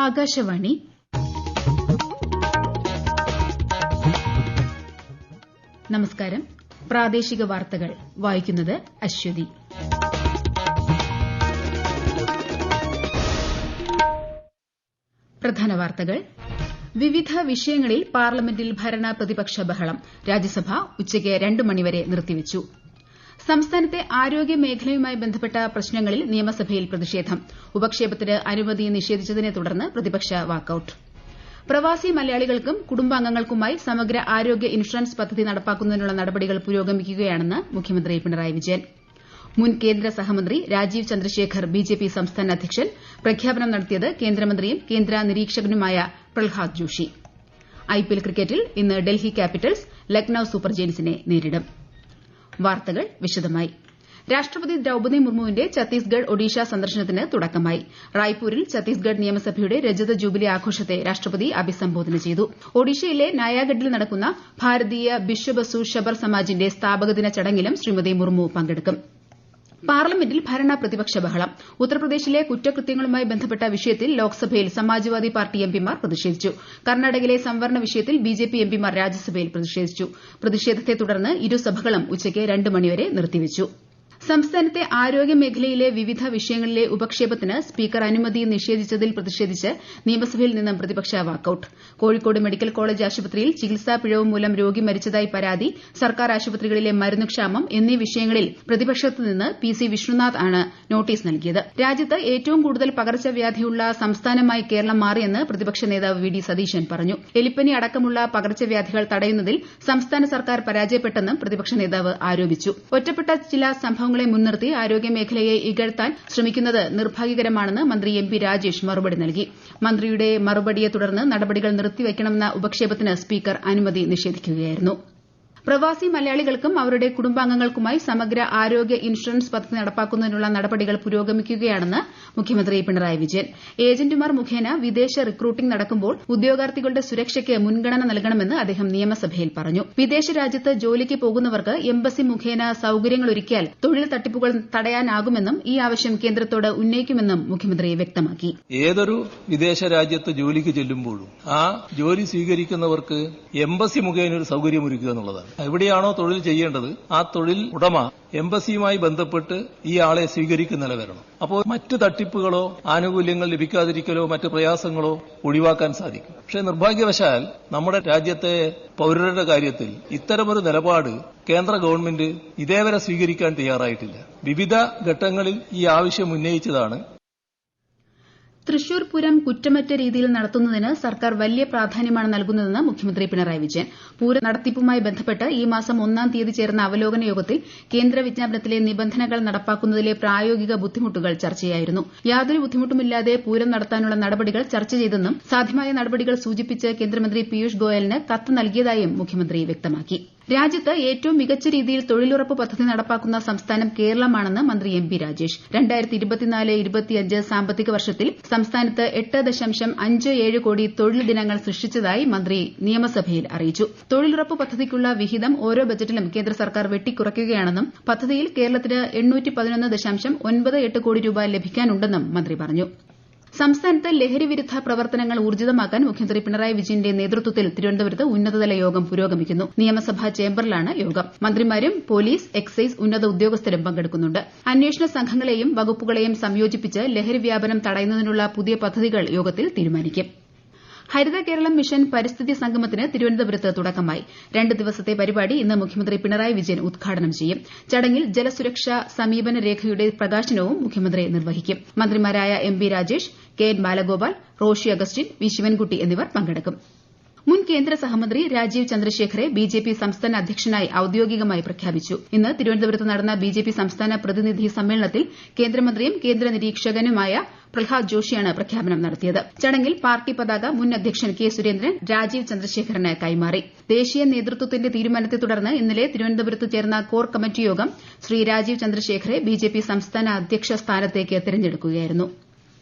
ആകാശവാണി നമസ്കാരം. പ്രാദേശിക വാർത്തകൾ വായിക്കുന്നത് അശ്വതി. പ്രധാന വാർത്തകൾ. വിവിധ വിഷയങ്ങളിൽ പാർലമെന്റിൽ ഭരണ പ്രതിപക്ഷ ബഹളം. രാജ്യസഭ ഉച്ചയ്ക്ക് 2 മണിവരെ നിർത്തിവച്ചു. സംസ്ഥാനത്തെ ആരോഗ്യ മേഖലയുമായി ബന്ധപ്പെട്ട പ്രശ്നങ്ങളിൽ നിയമസഭയിൽ പ്രതിഷേധം. ഉപക്ഷേപത്തിന് അനുമതി നിഷേധിച്ചതിനെ തുടർന്ന് പ്രതിപക്ഷ വാക്കൌട്ട്. പ്രവാസി മലയാളികൾക്കും കുടുംബാംഗങ്ങൾക്കുമായി സമഗ്ര ആരോഗ്യ ഇൻഷുറൻസ് പദ്ധതി നടപ്പാക്കുന്നതിനുള്ള നടപടികൾ പുരോഗമിക്കുകയാണെന്ന് മുഖ്യമന്ത്രി പിണറായി വിജയൻ. മുൻ കേന്ദ്ര സഹമന്ത്രി രാജീവ് ചന്ദ്രശേഖർ ബിജെപി സംസ്ഥാന അധ്യക്ഷൻ പ്രഖ്യാപനം നടത്തിയത് കേന്ദ്രമന്ത്രിയും കേന്ദ്ര നിരീക്ഷകനുമായ പ്രഹ്ലാദ് ജോഷി. ഐപിഎൽ ക്രിക്കറ്റിൽ ഇന്ന് ഡൽഹി ക്യാപിറ്റൽസ് ലക്നൌ സൂപ്പർ ജയൻസിനെ നേരിടും. വാർത്തകൾ വിശദമായി. രാഷ്ട്രപതി ദ്രൌപദി മുർമുവിന്റെ ഛത്തീസ്ഗഡ് ഒഡീഷ സന്ദർശനത്തിന് തുടക്കമായി. റായ്പൂരിൽ ഛത്തീസ്ഗഡ് നിയമസഭയുടെ രജത ജൂബിലി ആഘോഷത്തെ രാഷ്ട്രപതി അഭിസംബോധന ചെയ്തു. ഒഡീഷയിലെ നയാഗഡിൽ നടക്കുന്ന ഭാരതീയ ബിശ്വ ബസു ശബർ സമാജിന്റെ സ്ഥാപകദിന ചടങ്ങിലും ശ്രീമതി മുർമു പങ്കെടുക്കും. പാർലമെന്റിൽ ഭരണ പ്രതിപക്ഷ ബഹളം. ഉത്തർപ്രദേശിലെ കുറ്റകൃത്യങ്ങളുമായി ബന്ധപ്പെട്ട വിഷയത്തിൽ ലോക്സഭയിൽ സമാജ്വാദി പാർട്ടി എംപിമാർ പ്രതിഷേധിച്ചു. കർണാടകയിലെ സംവരണ വിഷയത്തിൽ ബിജെപി എംപിമാർ രാജ്യസഭയിൽ പ്രതിഷേധിച്ചു. പ്രതിഷേധത്തെ തുടർന്ന് ഇരുസഭകളും ഉച്ചയ്ക്ക് 2 മണിവരെ നിർത്തിവച്ചു. സംസ്ഥാനത്തെ ആരോഗ്യ മേഖലയിലെ വിവിധ വിഷയങ്ങളിലെ ഉപക്ഷേപത്തിന് സ്പീക്കർ അനുമതി നിഷേധിച്ചതിൽ പ്രതിഷേധിച്ച് നിയമസഭയിൽ നിന്നും പ്രതിപക്ഷ വാക്കൌട്ട്. കോഴിക്കോട് മെഡിക്കൽ കോളേജ് ആശുപത്രിയിൽ ചികിത്സാ പിഴവ് മൂലം രോഗി മരിച്ചതായി പരാതി, സർക്കാർ ആശുപത്രികളിലെ മരുന്നുക്ഷാമം എന്നീ വിഷയങ്ങളിൽ പ്രതിപക്ഷത്തു നിന്ന് പി.സി. വിഷ്ണുനാഥ് ആണ് നോട്ടീസ് നൽകിയത്. രാജ്യത്ത് ഏറ്റവും കൂടുതൽ പകർച്ചവ്യാധിയുള്ള സംസ്ഥാനമായി കേരളം മാറിയെന്ന് പ്രതിപക്ഷ നേതാവ് വി.ഡി. സതീശൻ പറഞ്ഞു. എലിപ്പനി അടക്കമുള്ള പകർച്ചവ്യാധികൾ തടയുന്നതിൽ സംസ്ഥാന സർക്കാർ പരാജയപ്പെട്ടെന്നും പ്രതിപക്ഷ നേതാവ് ആരോപിച്ചു. ഒറ്റപ്പെട്ട ചില സംഭവങ്ങളെ മുൻനിർത്തി ആരോഗ്യമേഖലയെ ഇകഴ്ത്താൻ ശ്രമിക്കുന്നത് നിർഭാഗ്യകരമാണെന്ന് മന്ത്രി എം.പി. രാജേഷ് മറുപടി നൽകി. മന്ത്രിയുടെ മറുപടിയെ തുടർന്ന് നടപടികൾ നിർത്തിവയ്ക്കണമെന്ന ഉപക്ഷേപത്തിന് സ്പീക്കർ അനുമതി നിഷേധിക്കുകയായിരുന്നു. പ്രവാസി മലയാളികൾക്കും അവരുടെ കുടുംബാംഗങ്ങൾക്കുമായി സമഗ്ര ആരോഗ്യ ഇൻഷുറൻസ് പദ്ധതി നടപ്പാക്കുന്നതിനുള്ള നടപടികൾ പുരോഗമിക്കുകയാണെന്ന് മുഖ്യമന്ത്രി പിണറായി വിജയൻ. ഏജന്റുമാർ മുഖേന വിദേശ റിക്രൂട്ടിംഗ് നടക്കുമ്പോൾ ഉദ്യോഗാർത്ഥികളുടെ സുരക്ഷയ്ക്ക് മുൻഗണന നൽകണമെന്ന് അദ്ദേഹം നിയമസഭയിൽ പറഞ്ഞു. വിദേശ രാജ്യത്ത് ജോലിക്ക് പോകുന്നവർക്ക് എംബസി മുഖേന സൌകര്യങ്ങളൊരുക്കിയാൽ തൊഴിൽ തട്ടിപ്പുകൾ തടയാനാകുമെന്നും ഈ ആവശ്യം കേന്ദ്രത്തോട് ഉന്നയിക്കുമെന്നും മുഖ്യമന്ത്രി വ്യക്തമാക്കി. ഏതൊരു വിദേശ രാജ്യത്ത് ജോലിക്ക് ചെല്ലുമ്പോഴും ആ ജോലി സ്വീകരിക്കുന്നവർക്ക് എംബസി മുഖേന ഒരു സൌകര്യമൊരുക്കുക എന്നുള്ളതാണ്. എവിടെയാണോ തൊഴിൽ ചെയ്യേണ്ടത് ആ തൊഴിൽ ഉടമ എംബസിയുമായി ബന്ധപ്പെട്ട് ഈ ആളെ സ്വീകരിക്കുന്ന വരണം. അപ്പോൾ മറ്റ് തട്ടിപ്പുകളോ ആനുകൂല്യങ്ങൾ ലഭിക്കാതിരിക്കലോ മറ്റ് പ്രയാസങ്ങളോ ഒഴിവാക്കാൻ സാധിക്കും. പക്ഷേ നിർഭാഗ്യവശാൽ നമ്മുടെ രാജ്യത്തെ പൌരരുടെ കാര്യത്തിൽ ഇത്തരമൊരു നിലപാട് കേന്ദ്ര ഗവൺമെന്റ് ഇതേവരെ സ്വീകരിക്കാൻ തയ്യാറായിട്ടില്ല. വിവിധ ഘട്ടങ്ങളിൽ ഈ ആവശ്യം ഉന്നയിച്ചതാണ്. തൃശൂർ പൂരം കുറ്റമറ്റ രീതിയിൽ നടത്തുന്നതിന് സർക്കാർ വലിയ പ്രാധാന്യമാണ് നൽകുന്നതെന്ന് മുഖ്യമന്ത്രി പിണറായി വിജയൻ. പൂര നടത്തിപ്പുമായി ബന്ധപ്പെട്ട് ഈ മാസം 1-ാം തീയതി ചേർന്ന അവലോകന യോഗത്തിൽ കേന്ദ്ര വിജ്ഞാപനത്തിലെ നിബന്ധനകൾ നടപ്പാക്കുന്നതിലെ പ്രായോഗിക ബുദ്ധിമുട്ടുകൾ ചർച്ചയായിരുന്നു. യാതൊരു ബുദ്ധിമുട്ടുമില്ലാതെ പൂരം നടത്താനുള്ള നടപടികൾ ചർച്ച ചെയ്തെന്നും സാധ്യമായ നടപടികൾ സൂചിപ്പിച്ച് കേന്ദ്രമന്ത്രി പീയൂഷ് ഗോയലിന് കത്ത് നൽകിയതായും മുഖ്യമന്ത്രി വ്യക്തമാക്കി. രാജ്യത്ത് ഏറ്റവും മികച്ച രീതിയിൽ തൊഴിലുറപ്പ് പദ്ധതി നടപ്പാക്കുന്ന സംസ്ഥാനം കേരളമാണെന്ന് മന്ത്രി എം.പി. രാജേഷ്. 2024-25 സാമ്പത്തിക വർഷത്തിൽ സംസ്ഥാനത്ത് 8.57 കോടി തൊഴിൽ ദിനങ്ങൾ സൃഷ്ടിച്ചതായി മന്ത്രി നിയമസഭയിൽ അറിയിച്ചു. തൊഴിലുറപ്പ് പദ്ധതിക്കുള്ള വിഹിതം ഓരോ ബജറ്റിലും കേന്ദ്ര സർക്കാർ വെട്ടിക്കുറയ്ക്കുകയാണെന്നും പദ്ധതിയിൽ കേരളത്തിന് 811.98 കോടി രൂപ ലഭിക്കാനുണ്ടെന്നും മന്ത്രി പറഞ്ഞു. സംസ്ഥാനത്ത് ലഹരിവിരുദ്ധ പ്രവർത്തനങ്ങൾ ഊർജിതമാക്കാൻ മുഖ്യമന്ത്രി പിണറായി വിജയന്റെ നേതൃത്വത്തിൽ തിരുവനന്തപുരത്ത് ഉന്നതതല യോഗം പുരോഗമിക്കുന്നു. നിയമസഭാ ചേംബറിലാണ് യോഗം. മന്ത്രിമാരും പോലീസ്, എക്സൈസ് ഉന്നത ഉദ്യോഗസ്ഥരും പങ്കെടുക്കുന്നുണ്ട്. അന്വേഷണ സംഘങ്ങളെയും വകുപ്പുകളെയും സംയോജിപ്പിച്ച് ലഹരി വ്യാപനം തടയുന്നതിനുള്ള പുതിയ പദ്ധതികൾ യോഗത്തിൽ തീരുമാനിക്കും. ഹരിത കേരളം മിഷൻ പരിസ്ഥിതി സംഗമത്തിന് തിരുവനന്തപുരത്ത് തുടക്കമായി. 2 ദിവസത്തെ പരിപാടി ഇന്ന് മുഖ്യമന്ത്രി പിണറായി വിജയൻ ഉദ്ഘാടനം ചെയ്യും. ചടങ്ങിൽ ജലസുരക്ഷാ സമീപന രേഖയുടെ പ്രകാശനവും മുഖ്യമന്ത്രി നിർവഹിക്കും. മന്ത്രിമാരായ M P. Rajesh, K N. Balagopal, Roshi Augustine, V. Sivankutty എന്നിവർ പങ്കെടുക്കും. മുൻ കേന്ദ്ര സഹമന്ത്രി രാജീവ് ചന്ദ്രശേഖറെ ബിജെപി സംസ്ഥാന അധ്യക്ഷനായി ഔദ്യോഗികമായി പ്രഖ്യാപിച്ചു. ഇന്ന് തിരുവനന്തപുരത്ത് നടന്ന ബിജെപി സംസ്ഥാന പ്രതിനിധി സമ്മേളനത്തിൽ കേന്ദ്രമന്ത്രിയും കേന്ദ്ര നിരീക്ഷകനുമായ പ്രഹ്ലാദ് ജോഷിയാണ് പ്രഖ്യാപനം നടത്തിയത്. ചടങ്ങിൽ പാർട്ടി പതാക മുൻ അധ്യക്ഷൻ കെ. സുരേന്ദ്രൻ രാജീവ് ചന്ദ്രശേഖറിന് കൈമാറി. ദേശീയ നേതൃത്വത്തിന്റെ തീരുമാനത്തെ തുടർന്ന് ഇന്നലെ തിരുവനന്തപുരത്ത് ചേർന്ന കോർ കമ്മിറ്റി യോഗം ശ്രീ രാജീവ് ചന്ദ്രശേഖറെ ബിജെപി സംസ്ഥാന അധ്യക്ഷ സ്ഥാനത്തേക്ക് തെരഞ്ഞെടുക്കുകയായിരുന്നു.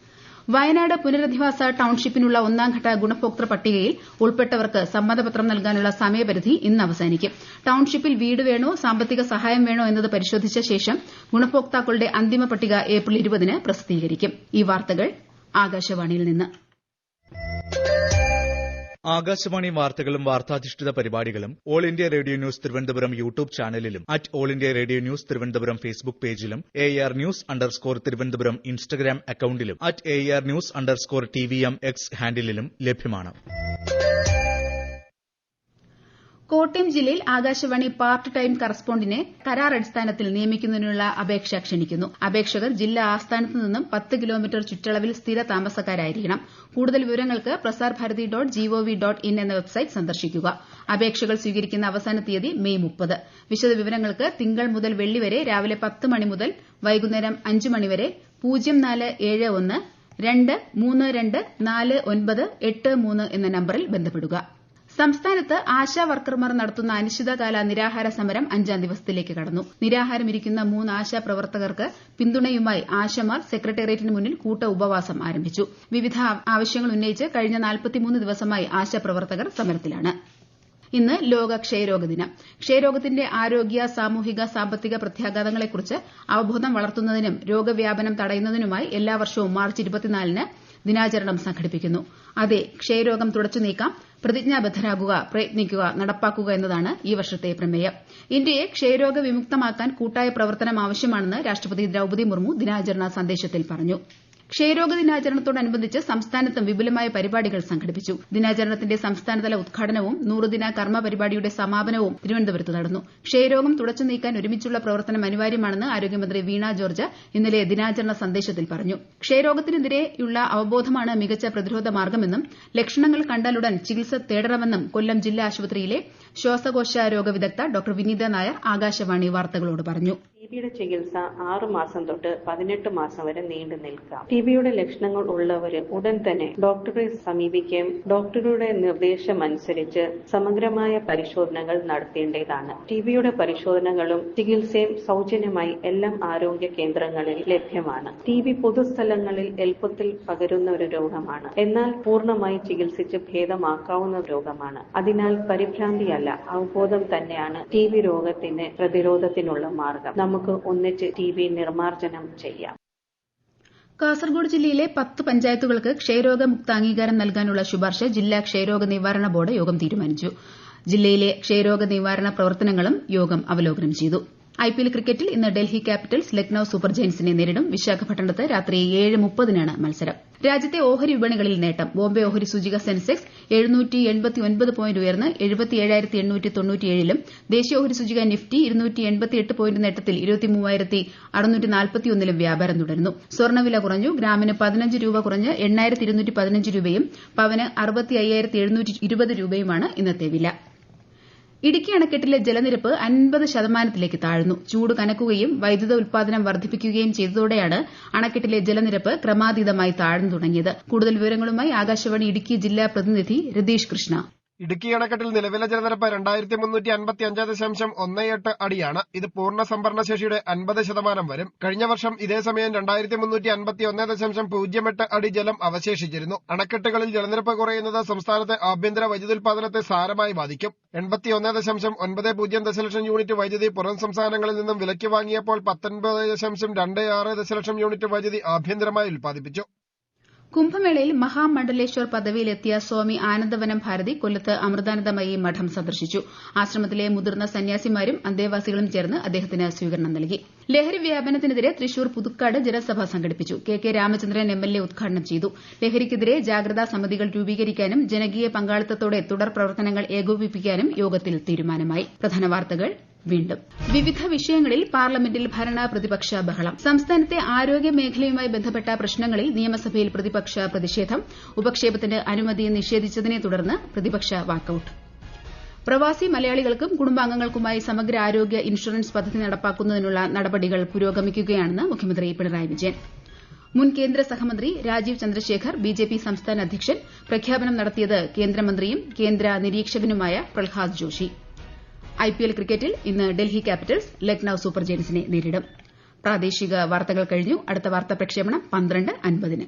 വയനാട് പുനരധിവാസ ടൌൺഷിപ്പിനുള്ള 1ാംഘട്ട ഗുണഭോക്തൃ പട്ടികയിൽ ഉൾപ്പെട്ടവർക്ക് സമ്മതപത്രം നൽകാനുള്ള സമയപരിധി ഇന്ന് അവസാനിക്കും. ടൌൺഷിപ്പിൽ വീട് വേണോ സാമ്പത്തിക സഹായം വേണോ എന്നത് പരിശോധിച്ച ശേഷം ഗുണഭോക്താക്കളുടെ അന്തിമ പട്ടിക ഏപ്രിൽ 20-ന് പ്രസിദ്ധീകരിക്കും. ഈ വാർത്തകൾ ആകാശവാണിയിൽ നിന്ന്. ആകാശവാണി വാർത്തകളും വാർത്താധിഷ്ഠിത പരിപാടികളും all India radio news Thiruvananthapuram YouTube ചാനലിലും @all India radio news Thiruvananthapuram Facebook പേജിലും AR News _ ഇൻസ്റ്റഗ്രാം അക്കൌണ്ടിലും @AR News _ TVM X ഹാൻഡിലും ലഭ്യമാണ്. കോട്ടയം ജില്ലയിൽ ആകാശവാണി പാർട്ട് ടൈം കറസ്പോണ്ടന്റിനെ കരാർ അടിസ്ഥാനത്തിൽ നിയമിക്കുന്നതിനുള്ള അപേക്ഷ ക്ഷണിക്കുന്നു. അപേക്ഷകർ ജില്ലാ ആസ്ഥാനത്ത് നിന്നും 10 കിലോമീറ്റർ ചുറ്റളവിൽ സ്ഥിര താമസക്കാരായിരിക്കണം. കൂടുതൽ വിവരങ്ങൾക്ക് prasarbharati.gov.in എന്ന വെബ്സൈറ്റ് സന്ദർശിക്കുക. അപേക്ഷകൾ സ്വീകരിക്കുന്ന അവസാന തീയതി മെയ് 30. വിശദവിവരങ്ങൾക്ക് തിങ്കൾ മുതൽ വെള്ളി വരെ രാവിലെ 10 മണി മുതൽ വൈകുന്നേരം 5 മണി വരെ 0471 232 4983 എന്ന നമ്പറിൽ ബന്ധപ്പെടുക. സംസ്ഥാനത്ത് ആശാ വർക്കർമാർ നടത്തുന്ന അനിശ്ചിതകാല നിരാഹാര സമരം 5ാം ദിവസത്തിലേക്ക് കടന്നു. നിരാഹാരമിരിക്കുന്ന 3 ആശാ പ്രവർത്തകർക്ക് പിന്തുണയുമായി ആശമാർ സെക്രട്ടേറിയറ്റിന് മുന്നിൽ കൂട്ട ഉപവാസം ആരംഭിച്ചു. വിവിധ ആവശ്യങ്ങൾ ഉന്നയിച്ച് കഴിഞ്ഞ 43 ദിവസമായി ആശാപ്രവർത്തകർ സമരത്തിലാണ്. ഇന്ന് ലോക ക്ഷയരോഗ ദിനം. ക്ഷയരോഗത്തിന്റെ ആരോഗ്യ, സാമൂഹിക, സാമ്പത്തിക പ്രത്യാഘാതങ്ങളെക്കുറിച്ച് അവബോധം വളർത്തുന്നതിനും രോഗവ്യാപനം തടയുന്നതിനുമായി എല്ലാ വർഷവും മാർച്ച് 24-ന് ദിനാചരണം സംഘടിപ്പിക്കുന്നു. അതെ, ക്ഷയരോഗം തുടച്ചു നീക്കാം, പ്രതിജ്ഞാബദ്ധരാകുക, പ്രയത്നിക്കുക, നടപ്പാക്കുക എന്നതാണ് ഈ വർഷത്തെ പ്രമേയം. ഇന്ത്യയെ ക്ഷയരോഗ വിമുക്തമാക്കാൻ കൂട്ടായ പ്രവർത്തനം ആവശ്യമാണെന്ന് രാഷ്ട്രപതി ദ്രൌപദി മുർമു ദിനാചരണ സന്ദേശത്തിൽ പറഞ്ഞു. ക്ഷയരോഗ ദിനാചരണത്തോടനുബന്ധിച്ച് സംസ്ഥാനത്തും വിപുലമായ പരിപാടികൾ സംഘടിപ്പിച്ചു. ദിനാചരണത്തിന്റെ സംസ്ഥാനതല ഉദ്ഘാടനവും 100 ദിന കർമ്മ പരിപാടിയുടെ സമാപനവും തിരുവനന്തപുരത്ത് നടന്നു. ക്ഷയരോഗം തുടച്ചു നീക്കാൻ ഒരുമിച്ചുള്ള പ്രവർത്തനം അനിവാര്യമാണെന്ന് ആരോഗ്യമന്ത്രി വീണ ജോർജ് ഇന്നലെ ദിനാചരണ സന്ദേശത്തിൽ പറഞ്ഞു. ക്ഷയരോഗത്തിനെതിരെയുള്ള അവബോധമാണ് മികച്ച പ്രതിരോധ മാർഗ്ഗമെന്നും ലക്ഷണങ്ങൾ കണ്ടാലുടൻ ചികിത്സ തേടണമെന്നും കൊല്ലം ജില്ലാ ആശുപത്രിയിലെ ശ്വാസകോശ രോഗ വിദഗ്ധ ഡോക്ടർ വിനീത നായർ ആകാശവാണി വാർത്തകളോട് പറഞ്ഞു. ടിബിയുടെ ചികിത്സ 6 മാസം തൊട്ട് 18 മാസം വരെ നീണ്ടു നിൽക്കാം. ടിബിയുടെ ലക്ഷണങ്ങൾ ഉള്ളവര് ഉടൻ തന്നെ ഡോക്ടറെ സമീപിക്കുകയും ഡോക്ടറുടെ നിർദ്ദേശമനുസരിച്ച് സമഗ്രമായ പരിശോധനകൾ നടത്തേണ്ടതാണ്. ടിബിയുടെ പരിശോധനകളും ചികിത്സയും സൗജന്യമായി എല്ലാ ആരോഗ്യ കേന്ദ്രങ്ങളിൽ ലഭ്യമാണ്. ടിബി പൊതുസ്ഥലങ്ങളിൽ എളുപ്പത്തിൽ പകരുന്ന ഒരു രോഗമാണ്. എന്നാൽ പൂർണ്ണമായി ചികിത്സിച്ച് ഭേദമാക്കാവുന്ന രോഗമാണ്. അതിനാൽ പരിഭ്രാന്തിയല്ല, അവബോധം തന്നെയാണ് ടിബി രോഗത്തിന് പ്രതിരോധത്തിനുള്ള മാർഗം. നമുക്ക് ഒന്നിച്ച് ടിബി നിർമ്മാർജ്ജനം ചെയ്യാം. കാസർഗോഡ് ജില്ലയിലെ 10 പഞ്ചായത്തുകൾക്ക് ക്ഷയരോഗമുക്ത അംഗീകാരം നൽകാനുള്ള ശുപാർശ ജില്ലാ ക്ഷയരോഗ നിവാരണ ബോർഡ് യോഗം തീരുമാനിച്ചു. ജില്ലയിലെ ക്ഷയരോഗ നിവാരണ പ്രവർത്തനങ്ങളും യോഗം അവലോകനം ചെയ്തു. IPL ക്രിക്കറ്റിൽ ഇന്ന് ഡൽഹി ക്യാപിറ്റൽസ് ലക്നൌ സൂപ്പർ ജയന്റ്സിനെ നേരിടും. വിശാഖപട്ടണത്ത് രാത്രി 7:30-നാണ് മത്സരം. രാജ്യത്തെ ഓഹരി വിപണികളിൽ നേട്ടം. ബോംബെ ഓഹരി സൂചിക സെൻസെക്സ് 789 പോയിന്റ് ഉയർന്ന് 77,897-ലും ദേശീയ ഓഹരി സൂചിക നിഫ്റ്റി 288 പോയിന്റ് നേട്ടത്തിൽ 23,641-ലും വ്യാപാരം തുടരുന്നു. സ്വർണ്ണവില കുറഞ്ഞു. ഗ്രാമിന് 15 രൂപ കുറഞ്ഞ് 8,215 രൂപയും പവന് 65,720 രൂപയുമാണ് ഇന്നത്തെ വില. ഇടുക്കി അണക്കെട്ടിലെ ജലനിരപ്പ് 50% താഴ്ന്നു. ചൂട് കനക്കുകയും വൈദ്യുത ഉൽപാദനം വർദ്ധിപ്പിക്കുകയും ചെയ്തതോടെയാണ് അണക്കെട്ടിലെ ജലനിരപ്പ് ക്രമാതീതമായി താഴ്ന്നു തുടങ്ങിയത്. കൂടുതൽ വിവരങ്ങളുമായി ആകാശവാണി ഇടുക്കി ജില്ലാ പ്രതിനിധി രതീഷ് കൃഷ്ണ. ഇടുക്കി അണക്കെട്ടിൽ നിലവിലെ ജലനിരപ്പ് 2355.18 അടിയാണ്. ഇത് പൂർണ്ണ സംഭരണശേഷിയുടെ 50% വരും. കഴിഞ്ഞ വർഷം ഇതേ സമയം 2351.08 അടി ജലം അവശേഷിച്ചിരുന്നു. അണക്കെട്ടുകളിൽ ജലനിരപ്പ് കുറയുന്നത് സംസ്ഥാനത്തെ ആഭ്യന്തര വൈദ്യുതോൽപാദനത്തെ സാരമായി ബാധിക്കും. 81.90 ദശലക്ഷം യൂണിറ്റ് വൈദ്യുതി പുറം സംസ്ഥാനങ്ങളിൽ നിന്നും വിലയ്ക്ക് വാങ്ങിയപ്പോൾ 19.26 ദശലക്ഷം യൂണിറ്റ് വൈദ്യുതി ആഭ്യന്തരമായി ഉൽപ്പാദിപ്പിച്ചു. കുംഭമേളയിൽ മഹാമണ്ഡലേശ്വർ പദവിയിലെത്തിയ സ്വാമി ആനന്ദവനം ഭാരതി കൊല്ലത്ത് അമൃതാനന്ദമയി മഠം സന്ദർശിച്ചു. ആശ്രമത്തിലെ മുതിർന്ന സന്യാസിമാരും അന്തേവാസികളും ചേർന്ന് അദ്ദേഹത്തിന് സ്വീകരണം നൽകി. ലഹരി വ്യാപനത്തിനെതിരെ തൃശൂർ പുതുക്കാട് ജനസഭ സംഘടിപ്പിച്ചു. കെ രാമചന്ദ്രൻ MLA ഉദ്ഘാടനം ചെയ്തു. ലഹരിക്കെതിരെ ജാഗ്രതാ സമിതികൾ രൂപീകരിക്കാനും ജനകീയ പങ്കാളിത്തത്തോടെ തുടർ പ്രവർത്തനങ്ങൾ ഏകോപിപ്പിക്കാനും യോഗത്തിൽ തീരുമാനമായി. പ്രധാന വാർത്തകൾ വീണ്ടും. വിവിധ വിഷയങ്ങളിൽ പാർലമെന്റിൽ ഭരണ പ്രതിപക്ഷ ബഹളം. സംസ്ഥാനത്തെ ആരോഗ്യ മേഖലയുമായി ബന്ധപ്പെട്ട പ്രശ്നങ്ങളിൽ നിയമസഭയിൽ പ്രതിപക്ഷ പ്രതിഷേധം. ഉപക്ഷേപത്തിന് അനുമതി നിഷേധിച്ചതിനെ തുടർന്ന് പ്രതിപക്ഷ വാക്കൌട്ട്. പ്രവാസി മലയാളികൾക്കും കുടുംബാംഗങ്ങൾക്കുമായി സമഗ്ര ആരോഗ്യ ഇൻഷുറൻസ് പദ്ധതി നടപ്പാക്കുന്നതിനുള്ള നടപടികൾ പുരോഗമിക്കുകയാണെന്ന് മുഖ്യമന്ത്രി പിണറായി വിജയൻ. മുൻ കേന്ദ്ര സഹമന്ത്രി രാജീവ് ചന്ദ്രശേഖർ BJP സംസ്ഥാന അധ്യക്ഷൻ പ്രഖ്യാപനം നടത്തിയത് കേന്ദ്രമന്ത്രിയും കേന്ദ്ര നിരീക്ഷകനുമായ പ്രഹ്ലാദ് ജോഷി. IPL ക്രിക്കറ്റിൽ ഇന്ന് ഡൽഹി ക്യാപിറ്റൽസ് ലക്നൌ സൂപ്പർ ജയന്റ്സിനെ നേരിടും. പ്രാദേശിക വാർത്തകൾ കഴിഞ്ഞു. അടുത്ത വാർത്താ പ്രക്ഷേപണം 12:50-ന്.